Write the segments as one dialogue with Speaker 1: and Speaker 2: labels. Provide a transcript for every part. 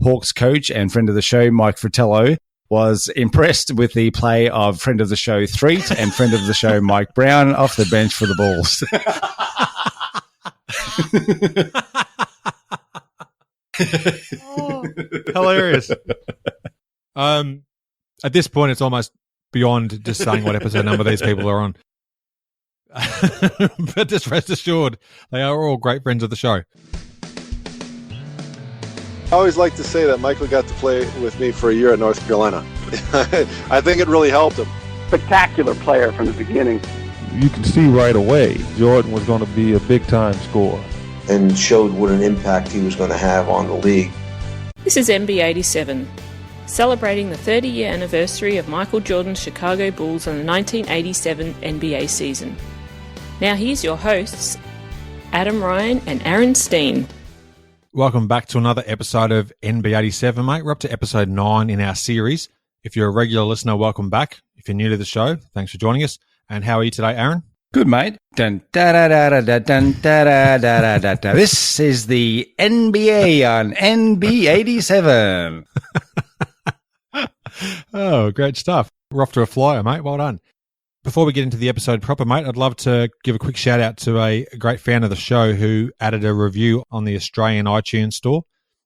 Speaker 1: Hawks coach and friend of the show, Mike Fratello, was impressed with the play of friend of the show, Threet, and friend of the show, Mike Brown, off the bench for the Bulls.
Speaker 2: Oh, hilarious. At this point, it's almost beyond just saying what episode number these people are on. But just rest assured, they are all great friends of the show.
Speaker 3: I always like to say that Michael got to play with me for a year at North Carolina. I think it really helped him.
Speaker 4: Spectacular player from the beginning.
Speaker 5: You can see right away Jordan was going to be a big-time scorer.
Speaker 6: And showed what an impact he was going to have on the league.
Speaker 7: This is NB87, celebrating the 30-year anniversary of Michael Jordan's Chicago Bulls and the 1987 NBA season. Now here's your hosts, Adam Ryan and Aaron Steen.
Speaker 2: Welcome back to another episode of NB87, mate. We're up to episode 9 in our series. If you're a regular listener, welcome back. If you're new to the show, thanks for joining us. And how are you today, Aaron?
Speaker 1: Good, mate. Dun, da, da, da, da, dun, da, da, da, da, da. This is the NBA on NB87.
Speaker 2: Oh, great stuff. We're off to a flyer, mate. Well done. Before we get into the episode proper, mate, I'd love to give a quick shout out to a great fan of the show who added a review on the Australian iTunes store.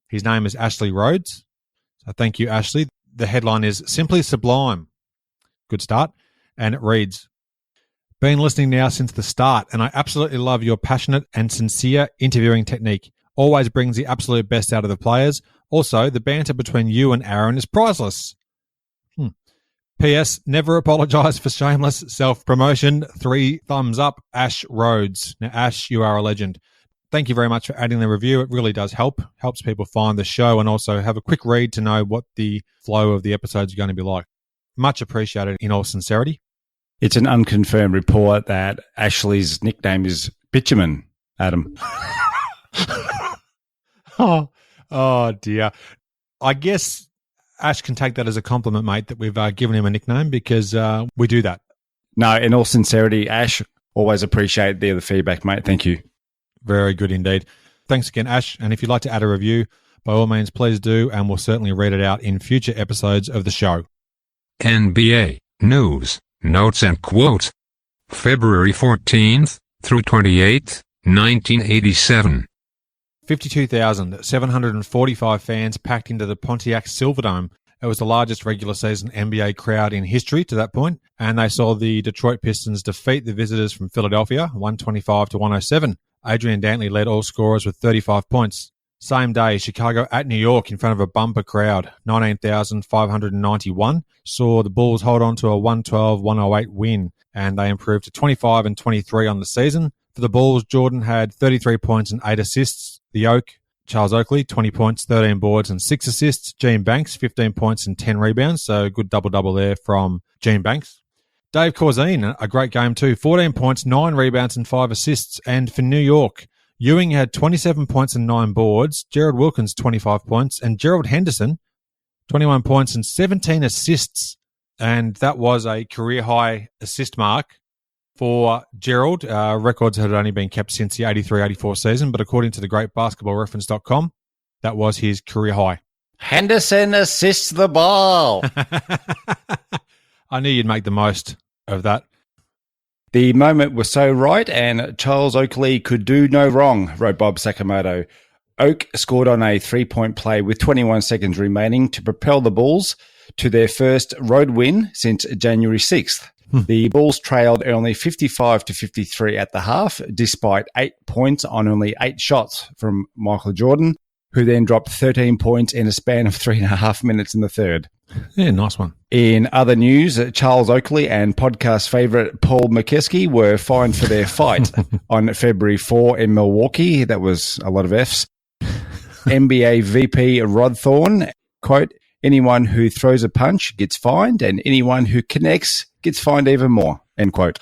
Speaker 2: His name is Ashley Rhodes. So thank you, Ashley. The headline is Simply Sublime. Good start. And it reads, been listening now since the start, and I absolutely love your passionate and sincere interviewing technique. Always brings the absolute best out of the players. Also, the banter between you and Aaron is priceless. P.S. Never apologise for shameless self-promotion. 3 thumbs up, Ash Rhodes. Now, Ash, you are a legend. Thank you very much for adding the review. It really does help. Helps people find the show and also have a quick read to know what the flow of the episodes are going to be like. Much appreciated in all sincerity.
Speaker 1: It's an unconfirmed report that Ashley's nickname is Bitumen, Adam.
Speaker 2: Oh, dear. I guess Ash can take that as a compliment, mate, that we've given him a nickname because we do that.
Speaker 1: No, in all sincerity, Ash, always appreciate the feedback, mate. Thank you.
Speaker 2: Very good indeed. Thanks again, Ash. And if you'd like to add a review, by all means, please do, and we'll certainly read it out in future episodes of the show.
Speaker 8: NBA News, Notes and Quotes. February 14th through 28th, 1987.
Speaker 2: 52,745 fans packed into the Pontiac Silverdome. It was the largest regular season NBA crowd in history to that point, and they saw the Detroit Pistons defeat the visitors from Philadelphia, 125-107. Adrian Dantley led all scorers with 35 points. Same day, Chicago at New York in front of a bumper crowd, 19,591, saw the Bulls hold on to a 112-108 win, and they improved to 25-23 on the season. For the Bulls, Jordan had 33 points and 8 assists. The Oak, Charles Oakley, 20 points, 13 boards and 6 assists. Gene Banks, 15 points and 10 rebounds, so good double-double there from Gene Banks. Dave Corzine, a great game too, 14 points, 9 rebounds and 5 assists. And for New York, Ewing had 27 points and 9 boards, Gerald Wilkins 25 points, and Gerald Henderson 21 points and 17 assists. And that was a career-high assist mark for Gerald. Records had only been kept since the 83-84 season, but according to the great basketballreference.com, that was his career high.
Speaker 1: Henderson assists the ball.
Speaker 2: I knew you'd make the most of that.
Speaker 1: The moment was so right, and Charles Oakley could do no wrong, wrote Bob Sakamoto. Oak scored on a 3-point play with 21 seconds remaining to propel the Bulls to their first road win since January 6th. The Bulls trailed only 55-53 at the half, despite 8 points on only 8 shots from Michael Jordan, who then dropped 13 points in a span of 3.5 minutes in the third.
Speaker 2: Yeah, nice one.
Speaker 1: In other news, Charles Oakley and podcast favourite Paul McKeskey were fined for their fight on February 4 in Milwaukee. That was a lot of Fs. NBA VP Rod Thorne, quote, anyone who throws a punch gets fined and anyone who connects gets fined even more, end quote.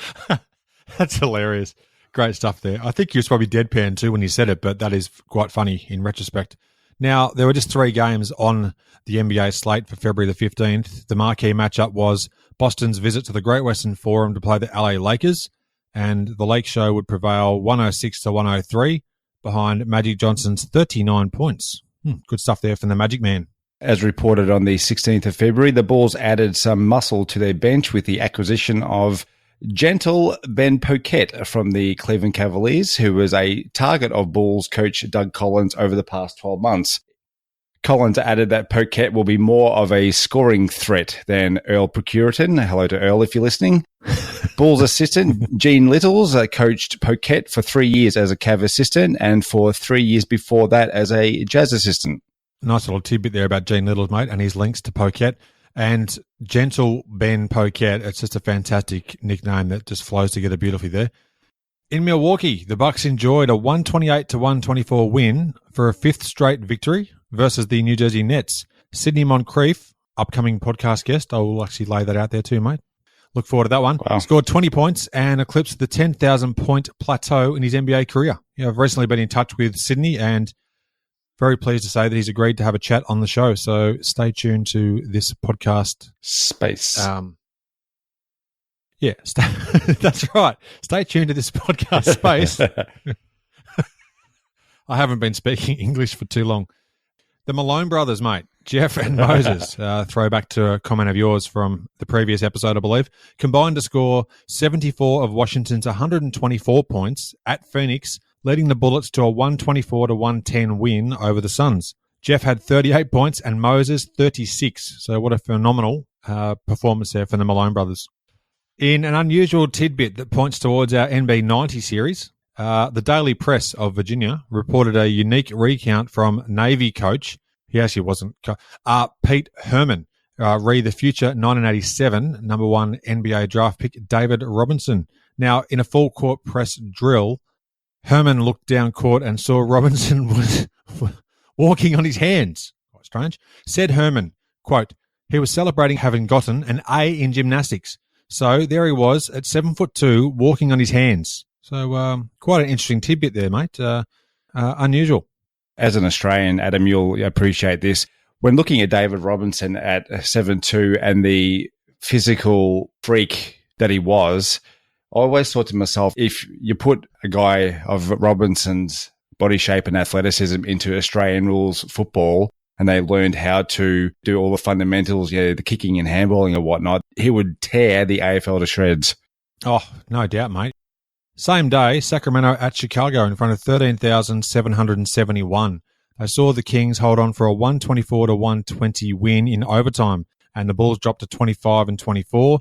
Speaker 2: That's hilarious. Great stuff there. I think he was probably deadpan too when he said it, but that is quite funny in retrospect. Now, there were just 3 games on the NBA slate for February the 15th. The marquee matchup was Boston's visit to the Great Western Forum to play the LA Lakers, and the Lake Show would prevail 106-103 behind Magic Johnson's 39 points. Good stuff there from the Magic Man.
Speaker 1: As reported on the 16th of February, the Bulls added some muscle to their bench with the acquisition of Gentle Ben Poquet from the Cleveland Cavaliers, who was a target of Bulls coach Doug Collins over the past 12 months. Collins added that Poquet will be more of a scoring threat than Earl Procuritan. Hello to Earl if you're listening. Bulls assistant Gene Littles coached Poquet for 3 years as a Cav assistant and for 3 years before that as a Jazz assistant.
Speaker 2: Nice little tidbit there about Gene Littles, mate, and his links to Poquet. And Gentle Ben Poquet, it's just a fantastic nickname that just flows together beautifully there. In Milwaukee, the Bucks enjoyed a 128-124 win for a fifth straight victory versus the New Jersey Nets. Sidney Moncrief, upcoming podcast guest, I will actually lay that out there too, mate. Look forward to that one.
Speaker 1: Wow.
Speaker 2: Scored 20 points and eclipsed the 10,000-point plateau in his NBA career. I've recently been in touch with Sidney and very pleased to say that he's agreed to have a chat on the show. So stay tuned to this podcast
Speaker 1: space.
Speaker 2: That's right. Stay tuned to this podcast space. I haven't been speaking English for too long. The Malone brothers, mate, Jeff and Moses, throwback to a comment of yours from the previous episode, I believe, combined to score 74 of Washington's 124 points at Phoenix, leading the Bullets to a 124-110 win over the Suns. Jeff had 38 points and Moses 36. So what a phenomenal performance there from the Malone brothers. In an unusual tidbit that points towards our NB90 series, the Daily Press of Virginia reported a unique recount from Navy coach, he actually wasn't, Pete Herman, re the future 1987 number one NBA draft pick David Robinson. Now, in a full court press drill, Herman looked down court and saw Robinson was walking on his hands. Quite strange. Said Herman, quote, he was celebrating having gotten an A in gymnastics. So there he was at 7'2", walking on his hands. So quite an interesting tidbit there, mate. Unusual.
Speaker 1: As an Australian, Adam, you'll appreciate this. When looking at David Robinson at 7'2" and the physical freak that he was, I always thought to myself, if you put a guy of Robinson's body shape and athleticism into Australian rules football and they learned how to do all the fundamentals, the kicking and handballing and whatnot, he would tear the AFL to shreds.
Speaker 2: Oh, no doubt, mate. Same day, Sacramento at Chicago in front of 13,771. They saw the Kings hold on for a 124-120 win in overtime, and the Bulls dropped to 25-24.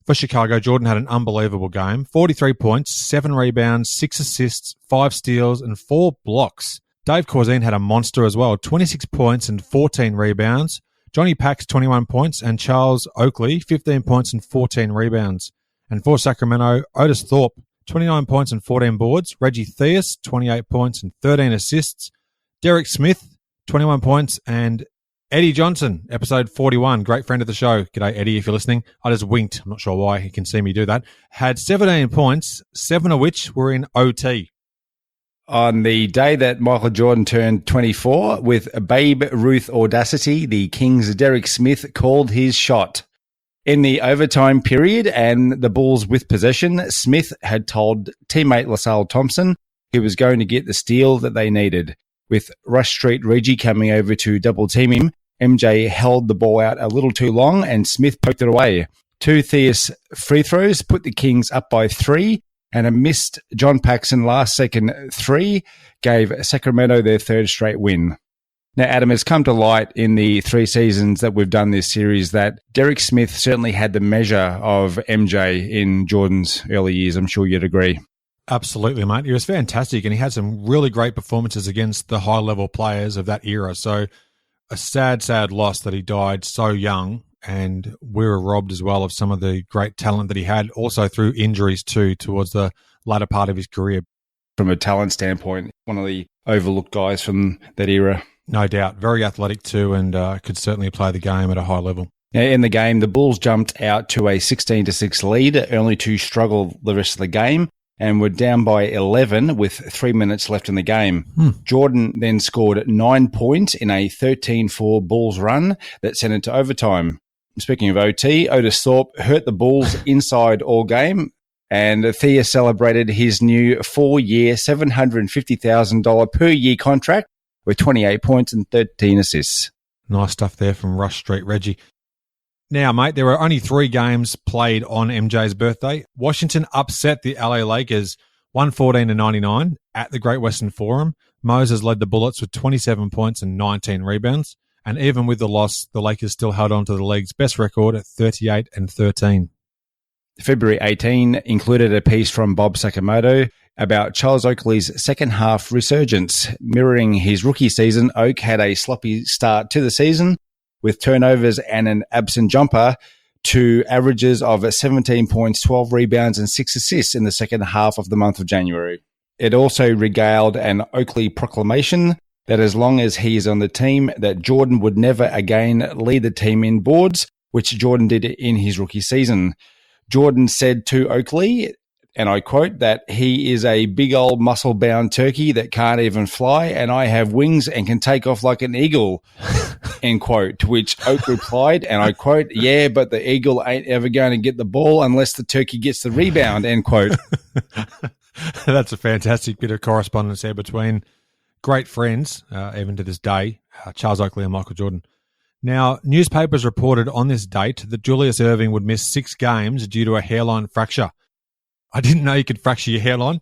Speaker 2: For Chicago, Jordan had an unbelievable game. 43 points, 7 rebounds, 6 assists, 5 steals, and 4 blocks. Dave Corzine had a monster as well, 26 points and 14 rebounds. Johnny Pax, 21 points, and Charles Oakley, 15 points and 14 rebounds. And for Sacramento, Otis Thorpe, 29 points and 14 boards. Reggie Theus, 28 points and 13 assists. Derek Smith, 21 points. And Eddie Johnson, episode 41, great friend of the show. G'day, Eddie, if you're listening. I just winked. I'm not sure why he can see me do that. Had 17 points, 7 of which were in OT.
Speaker 1: On the day that Michael Jordan turned 24, with Babe Ruth audacity, the Kings' Derek Smith called his shot. In the overtime period and the Bulls with possession, Smith had told teammate LaSalle Thompson he was going to get the steal that they needed. With Rush Street Reggie coming over to double team him, MJ held the ball out a little too long and Smith poked it away. 2 Theus free throws put the Kings up by 3, and a missed John Paxson last-second 3 gave Sacramento their third straight win. Now, Adam, it's come to light in the 3 seasons that we've done this series that Derek Smith certainly had the measure of MJ in Jordan's early years. I'm sure you'd agree.
Speaker 2: Absolutely, mate. He was fantastic, and he had some really great performances against the high-level players of that era. So a sad, sad loss that he died so young, and we were robbed as well of some of the great talent that he had, also through injuries too, towards the latter part of his career.
Speaker 1: From a talent standpoint, one of the overlooked guys from that era.
Speaker 2: No doubt. Very athletic too, and could certainly play the game at a high level.
Speaker 1: Now, in the game, the Bulls jumped out to a 16-6 lead, only to struggle the rest of the game, and were down by 11 with 3 minutes left in the game. Jordan then scored 9 points in a 13-4 Bulls run that sent it to overtime. Speaking of OT, Otis Thorpe hurt the Bulls inside all game, and Thea celebrated his new 4-year, $750,000 per year contract with 28 points and 13 assists.
Speaker 2: Nice stuff there from Rush Street Reggie. Now, mate, there were only 3 games played on MJ's birthday. Washington upset the LA Lakers 114-99 at the Great Western Forum. Moses led the Bullets with 27 points and 19 rebounds. And even with the loss, the Lakers still held on to the league's best record at 38-13.
Speaker 1: February 18 included a piece from Bob Sakamoto about Charles Oakley's second half resurgence. Mirroring his rookie season, Oak had a sloppy start to the season with turnovers and an absent jumper to averages of 17 points, 12 rebounds and 6 assists in the second half of the month of January. It also regaled an Oakley proclamation that as long as he is on the team, that Jordan would never again lead the team in boards, which Jordan did in his rookie season. Jordan said to Oakley, and I quote, that he is a big old muscle-bound turkey that can't even fly, and I have wings and can take off like an eagle, end quote, to which Oak replied, and I quote, yeah, but the eagle ain't ever going to get the ball unless the turkey gets the rebound, end quote.
Speaker 2: That's a fantastic bit of correspondence there between great friends, even to this day, Charles Oakley and Michael Jordan. Now, newspapers reported on this date that Julius Erving would miss 6 games due to a hairline fracture. I didn't know you could fracture your hairline.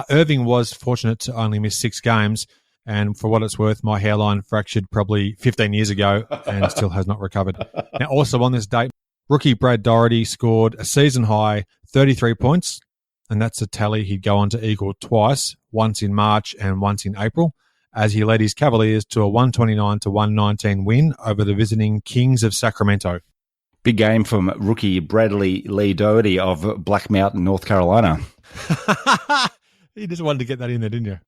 Speaker 2: Irving was fortunate to only miss 6 games, and for what it's worth, my hairline fractured probably 15 years ago and still has not recovered. Now, also on this date, rookie Brad Doherty scored a season-high 33 points, and that's a tally he'd go on to equal twice, once in March and once in April, as he led his Cavaliers to a 129-119 win over the visiting Kings of Sacramento.
Speaker 1: Big game from rookie Bradley Lee Doherty of Black Mountain, North Carolina.
Speaker 2: You just wanted to get that in there, didn't you?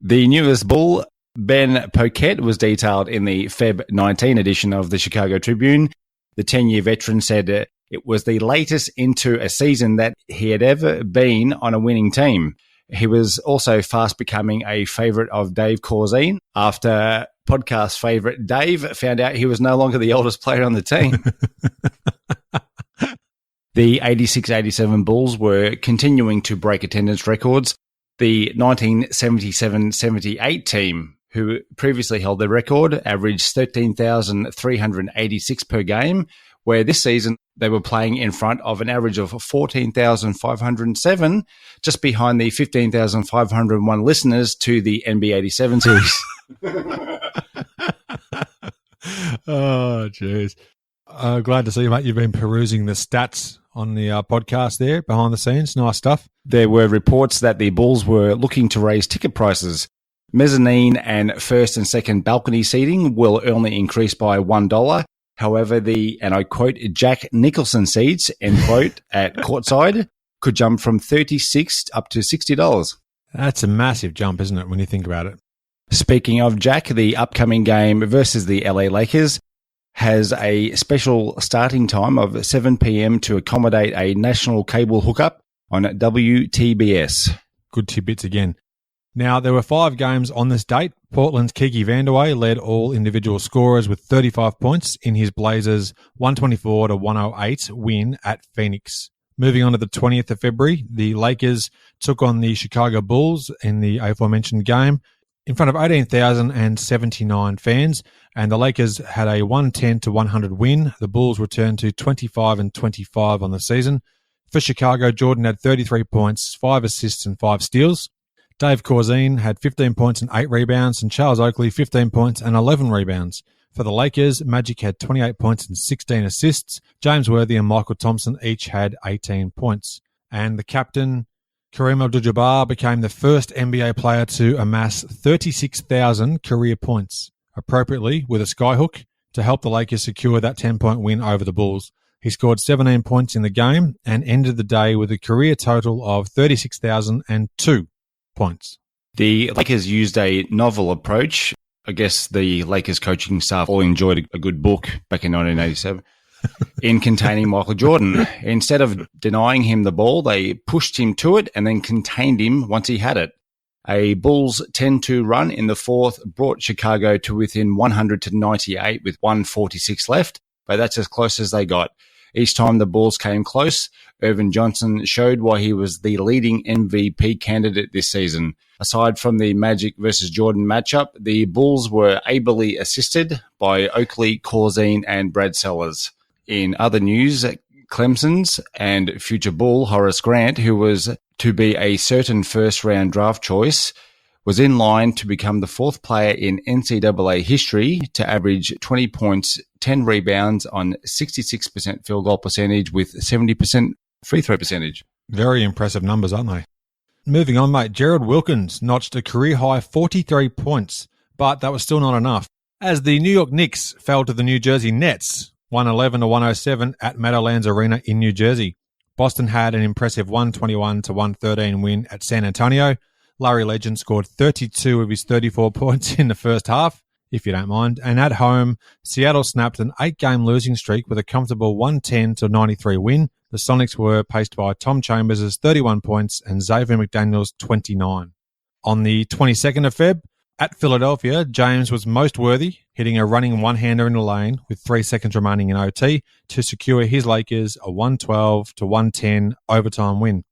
Speaker 1: The newest Bull, Ben Poquet, was detailed in the Feb 19 edition of the Chicago Tribune. The 10-year veteran said it was the latest into a season that he had ever been on a winning team. He was also fast becoming a favorite of Dave Corzine after podcast favorite Dave found out he was no longer the oldest player on the team. The 86-87 Bulls were continuing to break attendance records. The 1977-78 team, who previously held the record, averaged 13,386 per game, where this season they were playing in front of an average of 14,507, just behind the 15,501 listeners to the NB87 series.
Speaker 2: Oh, jeez. Glad to see you, mate. You've been perusing the stats on the podcast there, behind the scenes. Nice stuff.
Speaker 1: There were reports that the Bulls were looking to raise ticket prices. Mezzanine and first and second balcony seating will only increase by $1. However, the, and I quote, Jack Nicholson seats, end quote, at courtside could jump from $36 up to $60.
Speaker 2: That's a massive jump, isn't it, when you think about it?
Speaker 1: Speaking of Jack, the upcoming game versus the LA Lakers has a special starting time of 7 p.m. to accommodate a national cable hookup on WTBS.
Speaker 2: Good tidbits again. Now, there were 5 games on this date. Portland's Kiki Vandeweghe led all individual scorers with 35 points in his Blazers' 124-108 win at Phoenix. Moving on to the 20th of February, the Lakers took on the Chicago Bulls in the aforementioned game in front of 18,079 fans, and the Lakers had a 110-100 win. The Bulls returned to 25-25 on the season. For Chicago, Jordan had 33 points, 5 assists and 5 steals. Dave Corzine had 15 points and 8 rebounds, and Charles Oakley 15 points and 11 rebounds. For the Lakers, Magic had 28 points and 16 assists. James Worthy and Michael Thompson each had 18 points. And the captain, Kareem Abdul-Jabbar, became the first NBA player to amass 36,000 career points, appropriately with a skyhook, to help the Lakers secure that 10-point win over the Bulls. He scored 17 points in the game and ended the day with a career total of 36,002 points.
Speaker 1: The Lakers used a novel approach. I guess the Lakers coaching staff all enjoyed a good book back in 1987 in containing Michael Jordan. Instead of denying him the ball, they pushed him to it and then contained him once he had it. A Bulls 10-2 run in the fourth brought Chicago to within 100-98 with 1:46 left, but that's as close as they got. Each time the Bulls came close, Irvin Johnson showed why he was the leading MVP candidate this season. Aside from the Magic versus Jordan matchup, the Bulls were ably assisted by Oakley, Corzine, and Brad Sellers. In other news, Clemson's and future Bull Horace Grant, who was to be a certain first-round draft choice, was in line to become the fourth player in NCAA history to average 20 points, 10 rebounds on 66% field goal percentage with 70% free throw percentage.
Speaker 2: Very impressive numbers, aren't they? Moving on, mate. Gerald Wilkins notched a career-high 43 points, but that was still not enough, as the New York Knicks fell to the New Jersey Nets, 111-107 at Meadowlands Arena in New Jersey. Boston had an impressive 121-113 win at San Antonio. Larry Legend scored 32 of his 34 points in the first half, if you don't mind. And at home, Seattle snapped an 8-game losing streak with a comfortable 110-93 win. The Sonics were paced by Tom Chambers' 31 points and Xavier McDaniel's 29. On the 22nd of Feb, at Philadelphia, James was most worthy, hitting a running one-hander in the lane with 3 seconds remaining in OT to secure his Lakers a 112-110 overtime win.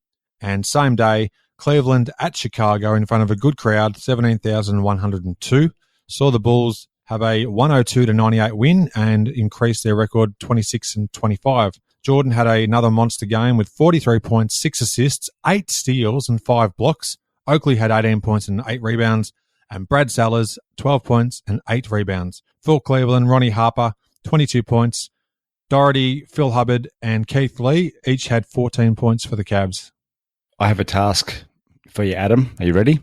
Speaker 2: And same day, Cleveland at Chicago in front of a good crowd, 17,102, saw the Bulls have a 102-98 win and increase their record 26-25. Jordan had another monster game with 43 points, 6 assists, 8 steals and 5 blocks. Oakley had 18 points and 8 rebounds. And Brad Sellers, 12 points and 8 rebounds. For Cleveland, Ronnie Harper, 22 points. Doherty, Phil Hubbard, and Keith Lee each had 14 points for the Cavs.
Speaker 1: I have a task for you, Adam. Are you ready?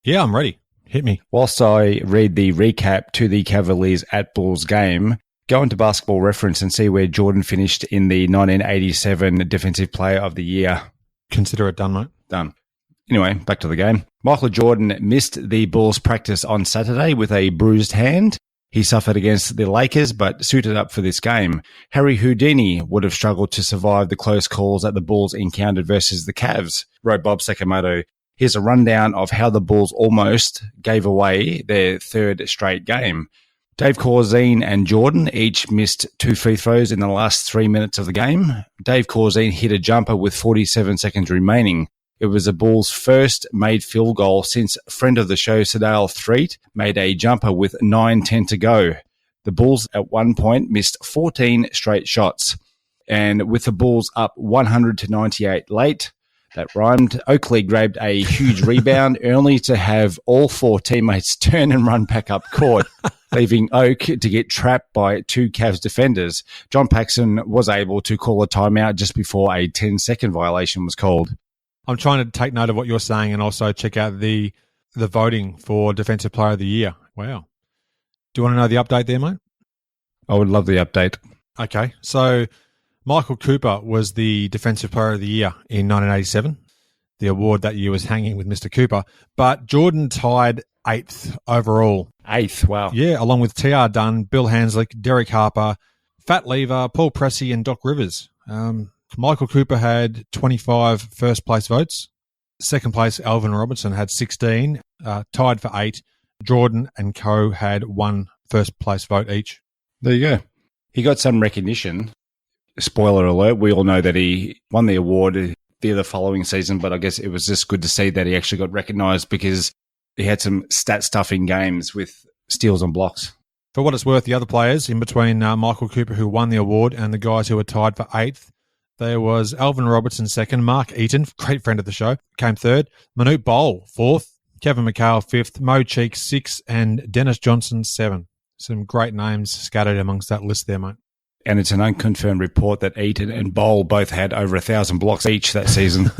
Speaker 2: Yeah, I'm ready. Hit me.
Speaker 1: Whilst I read the recap to the Cavaliers at Bulls game, go into Basketball Reference and see where Jordan finished in the 1987 Defensive Player of the Year.
Speaker 2: Consider it done, mate.
Speaker 1: Done. Anyway, back to the game. Michael Jordan missed the Bulls practice on Saturday with a bruised hand. He suffered against the Lakers, but suited up for this game. Harry Houdini would have struggled to survive the close calls that the Bulls encountered versus the Cavs, wrote Bob Sakamoto. Here's a rundown of how the Bulls almost gave away their third straight game. Dave Corzine and Jordan each missed 2 free throws in the last 3 minutes of the game. Dave Corzine hit a jumper with 47 seconds remaining. It was the Bulls' first made field goal since friend of the show, Sedale Threet, made a jumper with 9:10 to go. The Bulls at one point missed 14 straight shots. And with the Bulls up 100-98 late, that rhymed, Oakley grabbed a huge rebound, only to have all 4 teammates turn and run back up court, leaving Oak to get trapped by 2 Cavs defenders. John Paxson was able to call a timeout just before a 10-second violation was called.
Speaker 2: I'm trying to take note of what you're saying and also check out the voting for Defensive Player of the Year. Wow. Do you want to know the update there, mate?
Speaker 1: I would love the update.
Speaker 2: Okay. So Michael Cooper was the Defensive Player of the Year in 1987. The award that year was hanging with Mr. Cooper. But Jordan tied 8th overall.
Speaker 1: 8th, wow.
Speaker 2: Yeah, along with T.R. Dunn, Bill Hanslick, Derek Harper, Fat Lever, Paul Pressey, and Doc Rivers. Michael Cooper had 25 first-place votes. Second place, Alvin Robertson had 16, tied for 8. Jordan and Co. had 1 first-place vote each.
Speaker 1: There you go. He got some recognition. Spoiler alert, we all know that he won the award the following season, but I guess it was just good to see that he actually got recognised because he had some stat-stuffing games with steals and blocks.
Speaker 2: For what it's worth, the other players in between Michael Cooper, who won the award, and the guys who were tied for 8th, there was Alvin Robertson 2nd, Mark Eaton, great friend of the show, came 3rd, Manute Bol 4th, Kevin McHale 5th, Mo Cheek 6th, and Dennis Johnson 7th. Some great names scattered amongst that list there, mate.
Speaker 1: And it's an unconfirmed report that Eaton and Bol both had over 1,000 blocks each that season.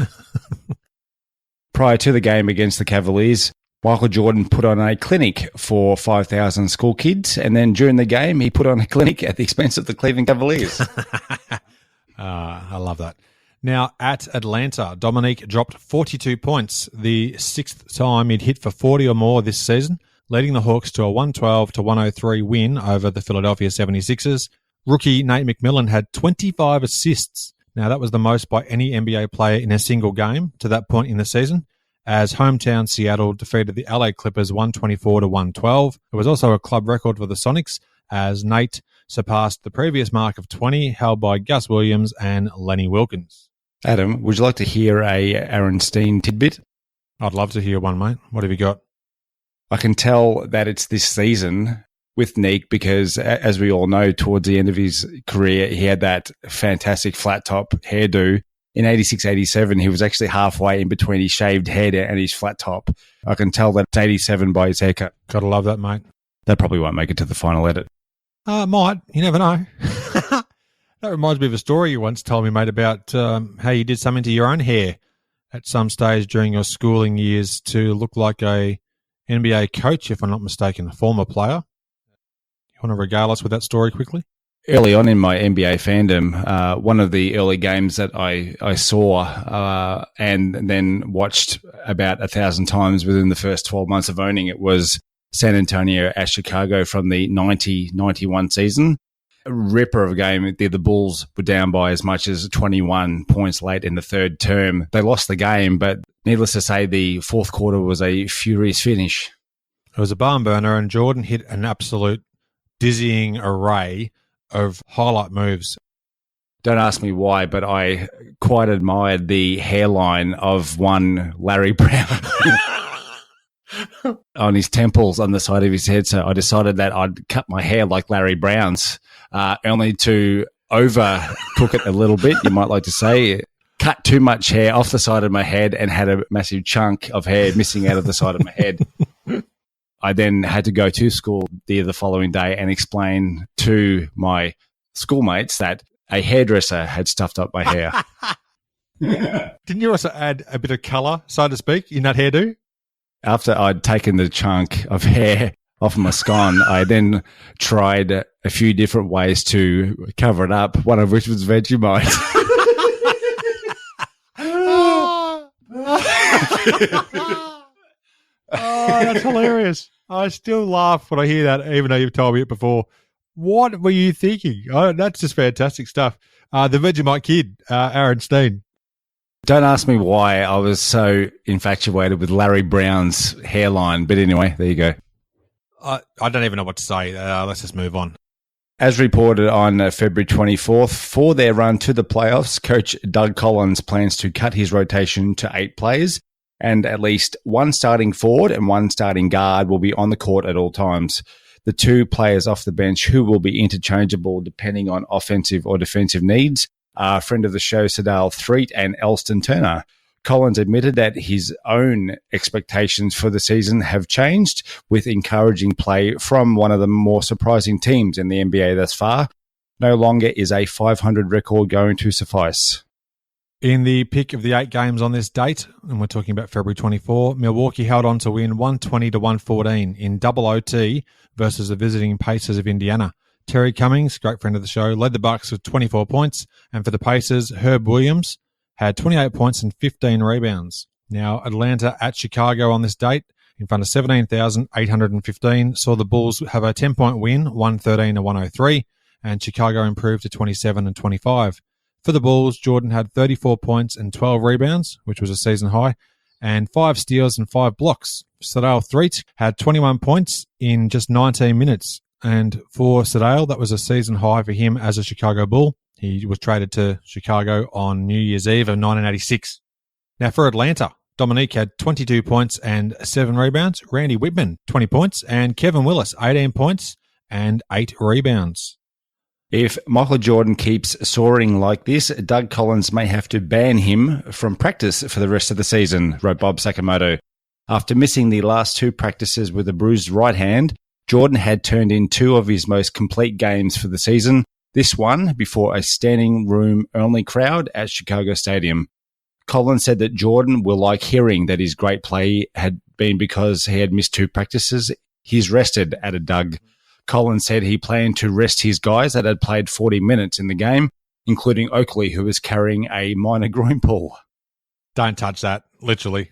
Speaker 1: Prior to the game against the Cavaliers, Michael Jordan put on a clinic for 5,000 school kids, and then during the game, he put on a clinic at the expense of the Cleveland Cavaliers.
Speaker 2: I love that. Now, at Atlanta, Dominique dropped 42 points, the 6th time he'd hit for 40 or more this season, leading the Hawks to a 112-103 win over the Philadelphia 76ers. Rookie Nate McMillan had 25 assists. Now, that was the most by any NBA player in a single game to that point in the season, as hometown Seattle defeated the LA Clippers 124-112. It was also a club record for the Sonics, as Nate surpassed the previous mark of 20 held by Gus Williams and Lenny Wilkins.
Speaker 1: Adam, would you like to hear a Aaron Steen tidbit?
Speaker 2: I'd love to hear one, mate. What have you got?
Speaker 1: I can tell that it's this season with Neek because, as we all know, towards the end of his career, he had that fantastic flat top hairdo. In 86-87, he was actually halfway in between his shaved head and his flat top. I can tell that it's 87 by his haircut.
Speaker 2: Gotta love that, mate.
Speaker 1: That probably won't make it to the final edit.
Speaker 2: Might. You never know. That reminds me of a story you once told me, mate, about how you did something to your own hair at some stage during your schooling years to look like a NBA coach, if I'm not mistaken, a former player. You want to regale us with that story quickly?
Speaker 1: Early on in my NBA fandom, one of the early games that I saw and then watched about 1,000 times within the first 12 months of owning it was San Antonio at Chicago from the 90-91 season. A ripper of a game. The Bulls were down by as much as 21 points late in the third term. They lost the game, but needless to say, the fourth quarter was a furious finish.
Speaker 2: It was a barn burner, and Jordan hit an absolute dizzying array of highlight moves.
Speaker 1: Don't ask me why, but I quite admired the hairline of one Larry Brown on his temples on the side of his head. So I decided that I'd cut my hair like Larry Brown's, only to overcook it a little bit, you might like to say. Cut too much hair off the side of my head and had a massive chunk of hair missing out of the side of my head. I then had to go to school the following day and explain to my schoolmates that a hairdresser had stuffed up my hair.
Speaker 2: Didn't you also add a bit of colour, so to speak, in that hairdo?
Speaker 1: After I'd taken the chunk of hair off my scone, I then tried a few different ways to cover it up, one of which was Vegemite.
Speaker 2: Oh, that's hilarious. I still laugh when I hear that, even though you've told me it before. What were you thinking? Oh, that's just fantastic stuff. The Vegemite kid, Aaron Steen.
Speaker 1: Don't ask me why I was so infatuated with Larry Brown's hairline, but anyway, there you go.
Speaker 2: I don't even know what to say. Let's just move on.
Speaker 1: As reported on February 24th, for their run to the playoffs, Coach Doug Collins plans to cut his rotation to 8 players, and at least one starting forward and one starting guard will be on the court at all times. The 2 players off the bench who will be interchangeable depending on offensive or defensive needs are friend of the show Sadal Threet and Elston Turner. Collins admitted that his own expectations for the season have changed, with encouraging play from one of the more surprising teams in the NBA thus far. No longer is a 500 record going to suffice.
Speaker 2: In the pick of the 8 games on this date, and we're talking about February 24, Milwaukee held on to win 120-114 in double OT versus the visiting Pacers of Indiana. Terry Cummings, great friend of the show, led the Bucks with 24 points, and for the Pacers, Herb Williams had 28 points and 15 rebounds. Now, Atlanta at Chicago on this date, in front of 17,815, saw the Bulls have a 10-point win, 113-103, and Chicago improved to 27-25. For the Bulls, Jordan had 34 points and 12 rebounds, which was a season high, and 5 steals and 5 blocks. Sadal Threet had 21 points in just 19 minutes. And for Sadal, that was a season high for him as a Chicago Bull. He was traded to Chicago on New Year's Eve of 1986. Now for Atlanta, Dominique had 22 points and 7 rebounds. Randy Whitman, 20 points. And Kevin Willis, 18 points and 8 rebounds.
Speaker 1: If Michael Jordan keeps soaring like this, Doug Collins may have to ban him from practice for the rest of the season, wrote Bob Sakamoto. After missing the last 2 practices with a bruised right hand, Jordan had turned in 2 of his most complete games for the season, this one before a standing room only crowd at Chicago Stadium. Collins said that Jordan will like hearing that his great play had been because he had missed 2 practices. He's rested, added Doug. Collins said he planned to rest his guys that had played 40 minutes in the game, including Oakley, who was carrying a minor groin pull.
Speaker 2: Don't touch that, literally.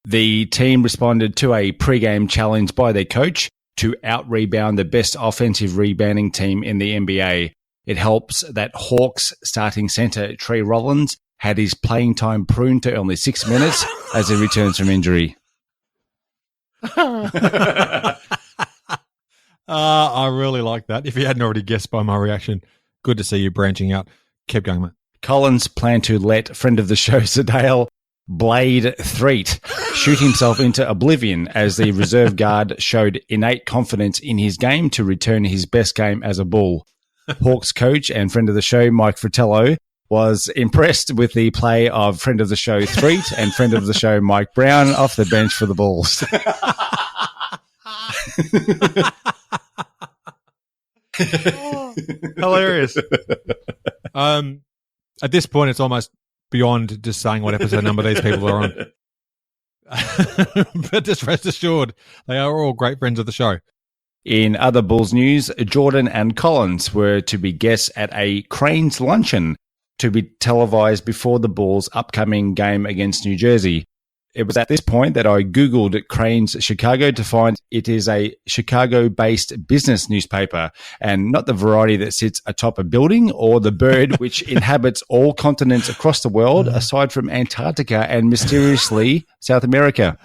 Speaker 1: The team responded to a pre-game challenge by their coach to out-rebound the best offensive rebounding team in the NBA. It helps that Hawks starting center Trey Rollins had his playing time pruned to only 6 minutes as he returns from injury.
Speaker 2: I really like that. If you hadn't already guessed by my reaction, good to see you branching out. Keep going, mate.
Speaker 1: Collins planned to let friend of the show, Sedale Blade Threat, shoot himself into oblivion as the reserve guard showed innate confidence in his game to return his best game as a Bull. Hawks coach and friend of the show, Mike Fratello, was impressed with the play of friend of the show Threat and friend of the show Mike Brown off the bench for the Bulls.
Speaker 2: Hilarious. At this point, it's almost beyond just saying what episode number these people are on. But just rest assured, they are all great friends of the show.
Speaker 1: In other Bulls news, Jordan and Collins were to be guests at a Cranes luncheon to be televised before the Bulls' upcoming game against New Jersey. It was at this point that I Googled Cranes Chicago to find it is a Chicago-based business newspaper and not the variety that sits atop a building or the bird which inhabits all continents across the world aside from Antarctica and mysteriously South America.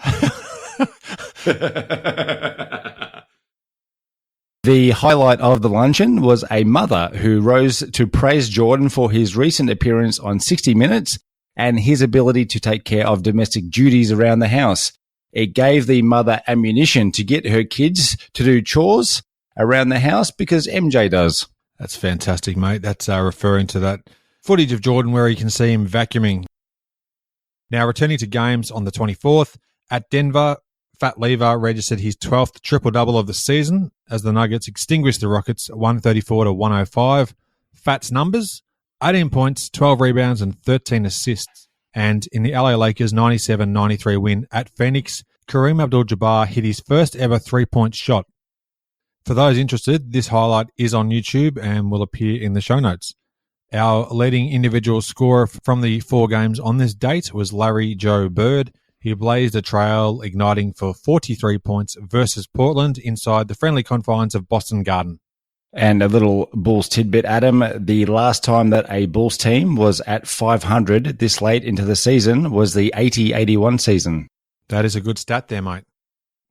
Speaker 1: The highlight of the luncheon was a mother who rose to praise Jordan for his recent appearance on 60 Minutes and his ability to take care of domestic duties around the house. It gave the mother ammunition to get her kids to do chores around the house because MJ does.
Speaker 2: That's fantastic, mate. That's referring to that footage of Jordan where you can see him vacuuming. Now, returning to games on the 24th, at Denver, Fat Lever registered his 12th triple-double of the season as the Nuggets extinguished the Rockets 134-105. Fat's numbers: 18 points, 12 rebounds, and 13 assists. And in the LA Lakers 97-93 win at Phoenix, Kareem Abdul-Jabbar hit his first ever three-point shot. For those interested, this highlight is on YouTube and will appear in the show notes. Our leading individual scorer from the 4 games on this date was Larry Joe Bird. He blazed a trail, igniting for 43 points versus Portland inside the friendly confines of Boston Garden.
Speaker 1: And a little Bulls tidbit, Adam. The last time that a Bulls team was at 500 this late into the season was the 80-81 season.
Speaker 2: That is a good stat there, mate.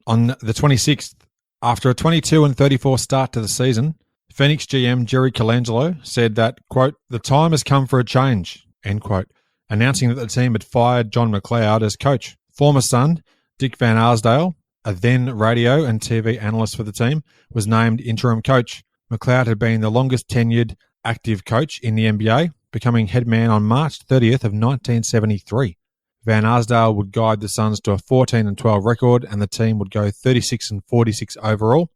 Speaker 2: On the 26th, after a 22-34 start to the season, Phoenix GM Jerry Colangelo said that, quote, "The time has come for a change," end quote, announcing that the team had fired John McLeod as coach. Former son, Dick Van Arsdale, a then radio and TV analyst for the team, was named interim coach. McLeod had been the longest tenured active coach in the NBA, becoming head man on March 30th of 1973. Van Arsdale would guide the Suns to a 14-12 record, and the team would go 36-46 overall.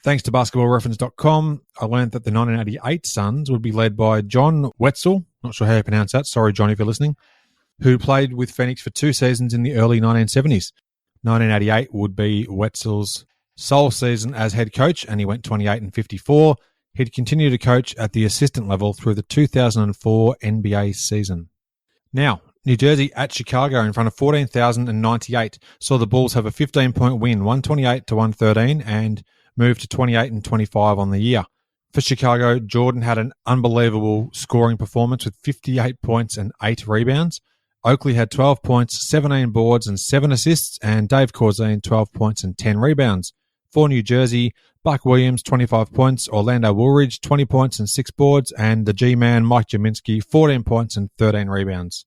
Speaker 2: Thanks to basketballreference.com, I learned that the 1988 Suns would be led by John Wetzel, not sure how you pronounce that, sorry John if you're listening, who played with Phoenix for 2 seasons in the early 1970s. 1988 would be Wetzel's sole season as head coach, and he went 28-54. He'd continue to coach at the assistant level through the 2004 NBA season. Now, New Jersey at Chicago in front of 14,098 saw the Bulls have a 15-point win, 128-113, and move to 28-25 on the year. For Chicago, Jordan had an unbelievable scoring performance with 58 points and 8 rebounds. Oakley had 12 points, 17 boards, and 7 assists, and Dave Corzine 12 points and 10 rebounds. For New Jersey, Buck Williams 25 points, Orlando Woolridge 20 points and 6 boards, and the G-Man Mike Jaminski 14 points and 13 rebounds.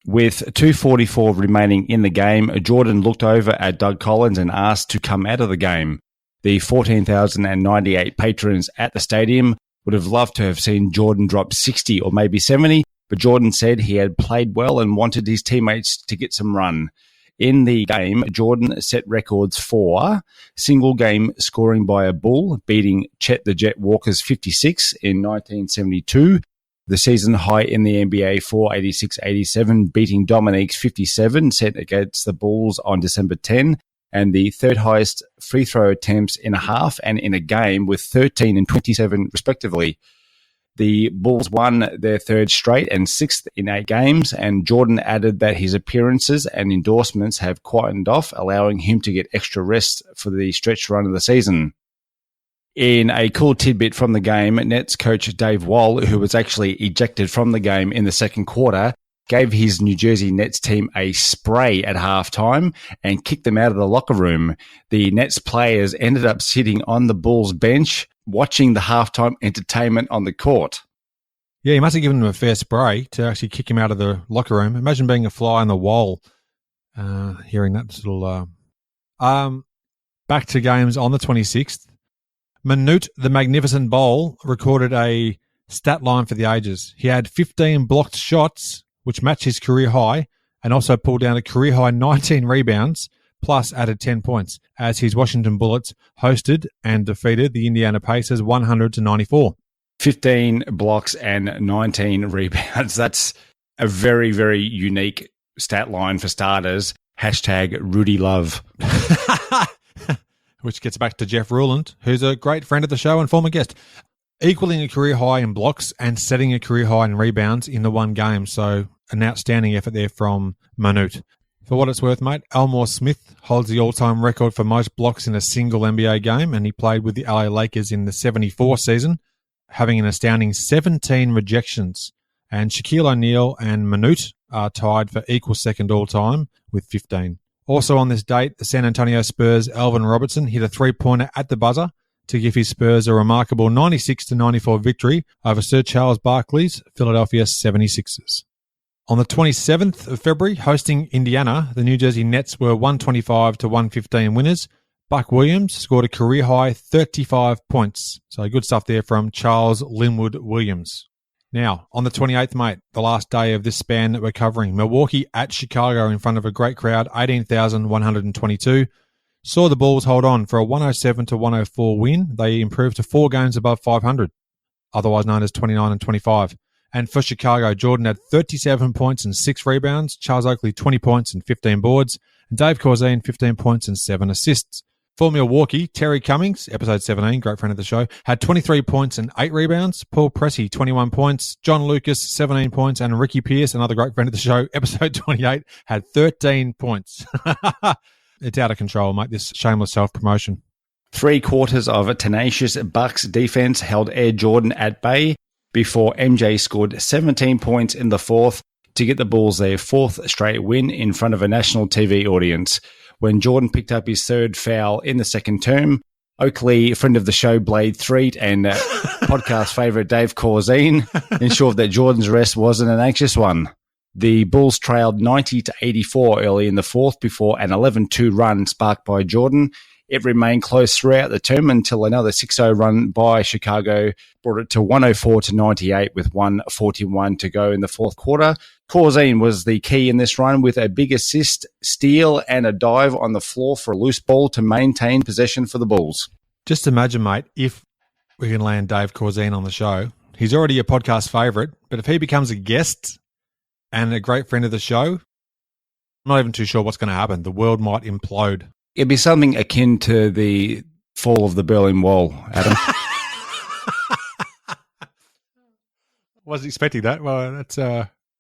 Speaker 1: With 2:44 remaining in the game, Jordan looked over at Doug Collins and asked to come out of the game. The 14,098 patrons at the stadium would have loved to have seen Jordan drop 60 or maybe 70, but Jordan said he had played well and wanted his teammates to get some run. In the game, Jordan set records for single game scoring by a Bull, beating Chet the Jet Walker's 56 in 1972, the season high in the NBA for 86-87, beating Dominique's 57 set against the Bulls on December 10, and the third highest free throw attempts in a half and in a game with 13 and 27 respectively. The Bulls won their third straight and 6th in 8 games, and Jordan added that his appearances and endorsements have quietened off, allowing him to get extra rest for the stretch run of the season. In a cool tidbit from the game, Nets coach Dave Wall, who was actually ejected from the game in the second quarter, gave his New Jersey Nets team a spray at halftime and kicked them out of the locker room. The Nets players ended up sitting on the Bulls bench watching the halftime entertainment on the court.
Speaker 2: Yeah, he must have given them a fair spray to actually kick him out of the locker room. Imagine being a fly on the wall, hearing that little... back to games on the 26th. Manute the Magnificent Bol recorded a stat line for the ages. He had 15 blocked shots, which matched his career high, and also pulled down a career high 19 rebounds, plus added 10 points, as his Washington Bullets hosted and defeated the Indiana Pacers 100-94.
Speaker 1: 15 blocks and 19 rebounds. That's a very, very unique stat line for starters. Hashtag Rudy Love.
Speaker 2: Which gets back to Jeff Ruland, who's a great friend of the show and former guest, equaling a career high in blocks and setting a career high in rebounds in the one game. So an outstanding effort there from Manute. For what it's worth, mate, Elmore Smith holds the all-time record for most blocks in a single NBA game, and he played with the LA Lakers in the 74 season, having an astounding 17 rejections. And Shaquille O'Neal and Manute are tied for equal second all-time with 15. Also on this date, the San Antonio Spurs' Alvin Robertson hit a three-pointer at the buzzer to give his Spurs a remarkable 96-94 victory over Sir Charles Barkley's Philadelphia 76ers. On the 27th of February, hosting Indiana, the New Jersey Nets were 125-115 winners. Buck Williams scored a career-high 35 points. So good stuff there from Charles Linwood Williams. Now, on the 28th, mate, the last day of this span that we're covering, Milwaukee at Chicago in front of a great crowd, 18,122, saw the Bulls hold on for a 107-104 win. They improved to 4 games above 500, otherwise known as 29-25. And for Chicago, Jordan had 37 points and 6 rebounds, Charles Oakley 20 points and 15 boards, and Dave Corzine 15 points and 7 assists. For Milwaukee, Terry Cummings, episode 17, great friend of the show, had 23 points and 8 rebounds. Paul Pressey, 21 points. John Lucas, 17 points. And Ricky Pierce, another great friend of the show, episode 28, had 13 points. It's out of control, mate, this shameless self-promotion.
Speaker 1: 3 quarters of a tenacious Bucks defense held Air Jordan at bay before MJ scored 17 points in the fourth to get the Bulls their 4th straight win in front of a national TV audience. When Jordan picked up his 3rd foul in the second term, Oakley, friend of the show, Blade Threet, and podcast favourite Dave Corzine ensured that Jordan's rest wasn't an anxious one. The Bulls trailed 90-84 early in the fourth before an 11-2 run sparked by Jordan. It remained close throughout the term until another 6-0 run by Chicago brought it to 104-98 with 1:41 to go in the fourth quarter. Corzine was the key in this run with a big assist, steal, and a dive on the floor for a loose ball to maintain possession for the Bulls.
Speaker 2: Just imagine, mate, if we can land Dave Corzine on the show. He's already a podcast favourite, but if he becomes a guest and a great friend of the show, I'm not even too sure what's going to happen. The world might implode.
Speaker 1: It'd be something akin to the fall of the Berlin Wall, Adam.
Speaker 2: Wasn't expecting that. Well,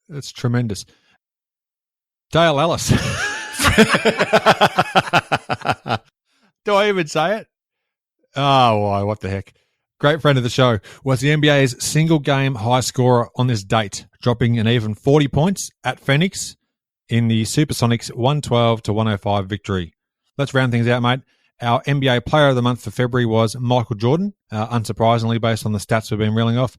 Speaker 2: that's tremendous. Dale Ellis. Do I even say it? Oh, why? What the heck? Great friend of the show, was the NBA's single game high scorer on this date, dropping an even 40 points at Phoenix in the Supersonics 112-105 victory. Let's round things out, mate. Our NBA Player of the Month for February was Michael Jordan, unsurprisingly, based on the stats we've been reeling off.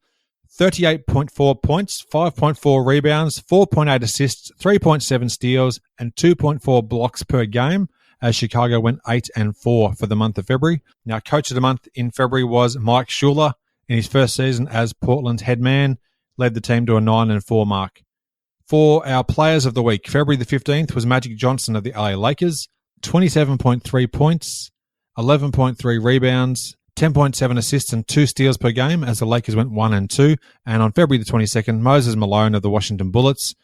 Speaker 2: 38.4 points, 5.4 rebounds, 4.8 assists, 3.7 steals, and 2.4 blocks per game, as Chicago went 8-4 for the month of February. Now, Coach of the Month in February was Mike Schuler. In his first season as Portland's head man, led the team to a 9-4 mark. For our Players of the Week, February the 15th was Magic Johnson of the LA Lakers. 27.3 points, 11.3 rebounds, 10.7 assists and 2 steals per game as the Lakers went 1-2. And on February the 22nd, Moses Malone of the Washington Bullets,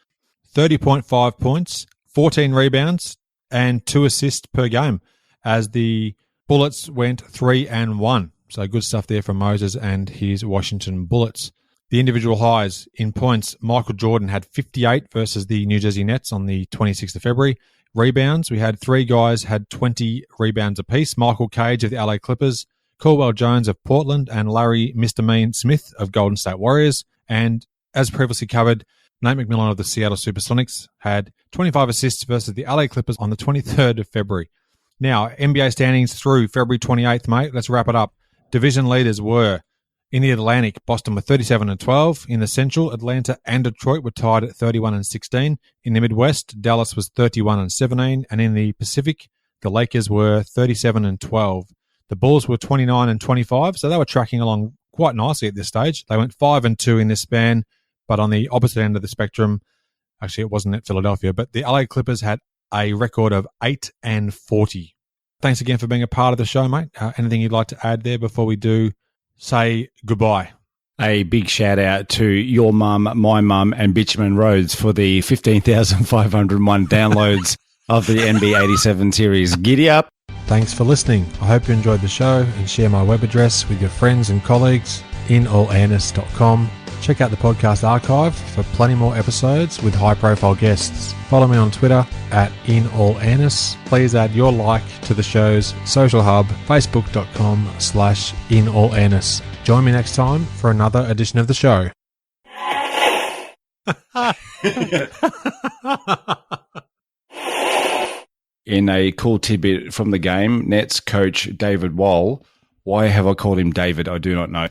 Speaker 2: 30.5 points, 14 rebounds, and 2 assists per game as the Bullets went 3-1. So good stuff there from Moses and his Washington Bullets. The individual highs in points, Michael Jordan had 58 versus the New Jersey Nets on the 26th of February. Rebounds, we had 3 guys had 20 rebounds apiece. Michael Cage of the LA Clippers, Caldwell Jones of Portland, and Larry Mr. Mean Smith of Golden State Warriors. And as previously covered, Nate McMillan of the Seattle Supersonics had 25 assists versus the LA Clippers on the 23rd of February. Now, NBA standings through February 28th, mate. Let's wrap it up. Division leaders were in the Atlantic, Boston were 37-12. In the Central, Atlanta and Detroit were tied at 31-16. In the Midwest, Dallas was 31-17. And in the Pacific, the Lakers were 37-12. The Bulls were 29-25, so they were tracking along quite nicely at this stage. They went 5-2 in this span, but on the opposite end of the spectrum, actually it wasn't at Philadelphia, but the LA Clippers had a record of 8-40. Thanks again for being a part of the show, mate. Anything you'd like to add there before we do say goodbye?
Speaker 1: A big shout out to your mum, my mum, and Bitumen Roads for the 15,501 downloads of the NB87 series. Giddy up.
Speaker 2: Thanks for listening. I hope you enjoyed the show and share my web address with your friends and colleagues, inallairness.com. Check out the podcast archive for plenty more episodes with high-profile guests. Follow me on Twitter at inallairness. Please add your like to the show's social hub, facebook.com/inallairness. Join me next time for another edition of the show.
Speaker 1: In a cool tidbit from the game, Nets coach David Wall. Why have I called him David? I do not know.